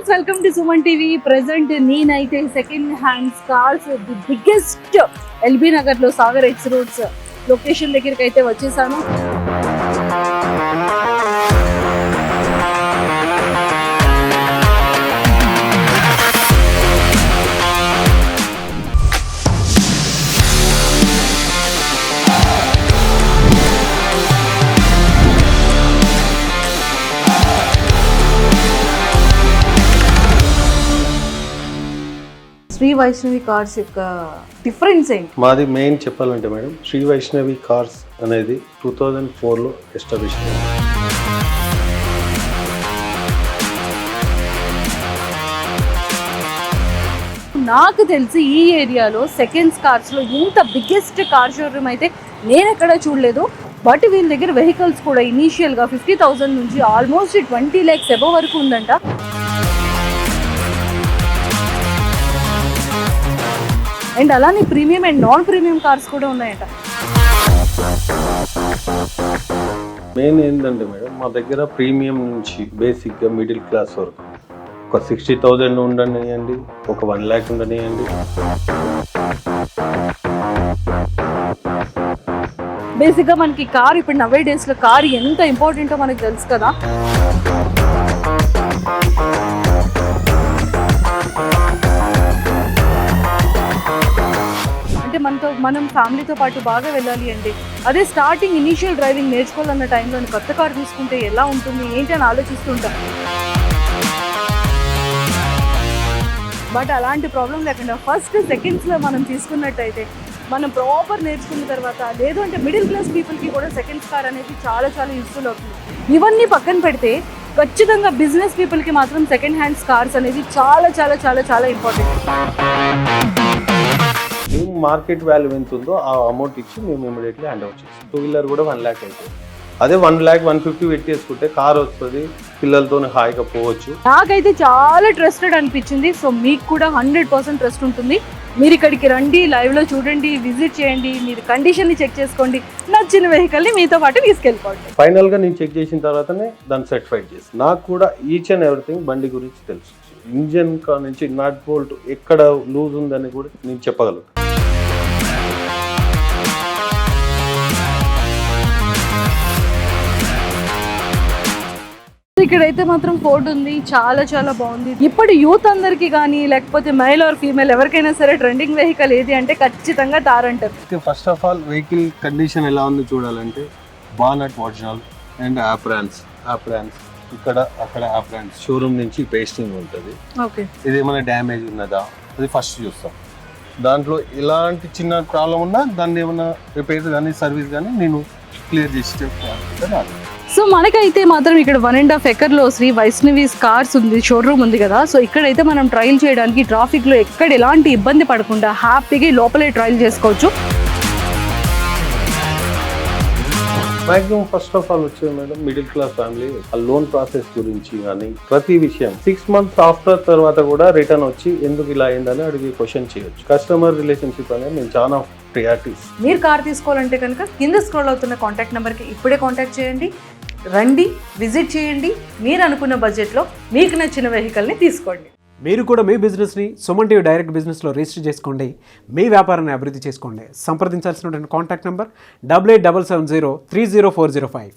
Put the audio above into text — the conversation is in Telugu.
Friends, welcome to Suman TV. Present నేనైతే second hands cars the biggest LB Nagar లో సాగర్ ఎక్స్ రోడ్స్ లొకేషన్ దగ్గరికి అయితే వచ్చేసాను. శ్రీ వైష్ణవి కార్స్ యొక్క డిఫరెన్స్ ఏంటి? మాది మెయిన్ చెప్పాలంటే మేడం, శ్రీ వైష్ణవి కార్స్ అనేది 2004లో ఎస్టాబ్లిష్ అయింది. నాకు తెలిసి ఈ ఏరియాలో సెకండ్స్ కార్స్ లో ఇంత బిగ్గెస్ట్ కార్ షోరూమ్ అయితే నేను ఎక్కడ చూడలేదు. బట్ వీళ్ళ దగ్గర వెహికల్స్ కూడా ఇనీషియల్ గా 50,000 నుంచి ఆల్మోస్ట్ 20 lakhs అబవ్ వరకు ఉందంట. అండ్ అలానే premium and non premium cars కూడా ఉన్నాయంట. మెయిన్ ఏంటంటే మేడం, మా దగ్గర ప్రీమియం నుంచి బేసిక్గా మిడిల్ క్లాస్ వరకు ఒక 60,000 ఉండనియండి, ఒక 1 lakh ఉండనియండి. బేసిక్గా మనకి కార్ ఇప్పుడు నవే డేస్లో కార్ ఎంత ఇంపార్టెంటో మనకు తెలుసు కదా. మనం ఫ్యామిలీతో పాటు బాగా వెళ్ళాలి అంటే, అదే స్టార్టింగ్ ఇనీషియల్ డ్రైవింగ్ నేర్చుకోవాలన్న టైంలో కొత్త కార్ తీసుకుంటే ఎలా ఉంటుంది ఏంటి అని ఆలోచిస్తుంటాం. బట్ అలాంటి ప్రాబ్లం లేకుండా ఫస్ట్ సెకండ్స్లో మనం తీసుకున్నట్టయితే, మనం ప్రాపర్ నేర్చుకున్న తర్వాత, లేదు అంటే మిడిల్ క్లాస్ పీపుల్కి కూడా సెకండ్స్ కార్ అనేది చాలా చాలా యూస్ఫుల్ అవుతుంది. ఇవన్నీ పక్కన పెడితే ఖచ్చితంగా బిజినెస్ పీపుల్కి మాత్రం సెకండ్ హ్యాండ్స్ కార్స్ అనేది చాలా చాలా చాలా చాలా ఇంపార్టెంట్. మేము మార్కెట్ వాల్యూ ఎంత ఉందో ఆ అమౌంట్ ఇచ్చి మేము ఇమీడియట్లీ హ్యాండ్ ఓవర్ చేస్తాం. 2 wheeler కూడా 1 lakh అయితే, అదే 1 lakh 150 పెట్టేసుకుంటే కార్ వస్తుంది, పిల్లలతో హాయిగా పోవచ్చు. నాకైతే చాలా ట్రస్టెడ్ అనిపించింది. సో మీకు కూడా 100% ట్రస్ట్ ఉంటుంది. మీరు ఇక్కడికి రండి, లైవ్లో చూడండి, విజిట్ చేయండి, మీరు కండిషన్ని చెక్ చేసుకోండి, నచ్చిన వెహికల్ని మీతో పాటు తీసుకెళ్ళిపోండి. ఫైనల్గా నేను చెక్ చేసిన తర్వాతనే దాన్ని సర్టిఫైడ్ చేస్తాను. నాకు కూడా ఈచ్ అండ్ ఎవ్రీథింగ్ బండి గురించి తెలుసు. ఇంజన్ కా నుంచి నట్ బోల్ట్ ఎక్కడ లూజ్ ఉందని కూడా నేను చెప్పగలను. ఇక్కడైతే మాత్రం ఫోర్డ్ ఉంది, చాలా చాలా బాగుంది. ఇప్పుడు యూత్ అందరికి కానీ, లేకపోతే మేల్ ఆర్ ఫీమేల్ ఎవరికైనా సరే ట్రెండింగ్ వెహికల్ ఏది అంటే ఖచ్చితంగా తార్ అంటారు. First of all vehicle condition ఎలా ఉంది చూడాలంటే, బానట్ ఒరిజినల్ అండ్ ఆప్రాన్స్ ఇక్కడ అక్కడ ఆప్రాన్స్ షోరూమ్ నుంచి పేస్టింగ్ ఉంటుంది. ఓకే, ఇది ఏమైనా డ్యామేజ్ ఉన్నదా అది ఫస్ట్ చూస్తాం. దాంట్లో ఎలాంటి చిన్న ప్రాబ్లం ఉన్నా దాన్ని ఏమైనా రిపేర్ కానీ సర్వీస్ కానీ నేను క్లియర్ చేసి చెప్తాను. సో మనకైతే మాత్రం ఇక్కడ 1.5 acre శ్రీ వైష్ణవి కార్స్ ఉంది, షోరూమ్ ఉంది కదా. సో ఇక్కడైతే మనం ట్రయల్ చేయడానికి ట్రాఫిక్లో ఎక్కడ ఎలాంటి ఇబ్బంది పడకుండా హ్యాపీగా లోపలే ట్రయల్ చేసుకోవచ్చు. మాక్సిమం ఫస్ట్ ఆఫ్ ఆల్ వచ్చేది మేడం, మిడిల్ క్లాస్ ఫ్యామిలీ ఆ లోన్ ప్రాసెస్ గురించి కానీ ప్రతి విషయం 6 months ఆఫ్టర్ తర్వాత కూడా రిటర్న్ వచ్చి ఎందుకు ఇలా అయిందని అడిగి క్వశ్చన్ చేయొచ్చు. కస్టమర్ రిలేషన్షిప్ అనేది నేను చాలా ప్రియారిటీస్. మీరు కార్ తీసుకోవాలంటే కనుక కింద స్క్రోల్ అవుతున్న కాంటాక్ట్ నెంబర్కి ఇప్పుడే కాంటాక్ట్ చేయండి, రండి, విజిట్ చేయండి, మీరు అనుకున్న బడ్జెట్లో మీకు నచ్చిన వెహికల్ని తీసుకోండి. మీరు కూడా మీ బిజినెస్ని సుమన్ టీవీ డైరెక్ట్ బిజినెస్లో రిజిస్టర్ చేసుకోండి, మీ వ్యాపారాన్ని అభివృద్ధి చేసుకోండి. సంప్రదించాల్సిన కాంటాక్ట్ నెంబర్ 8877030405.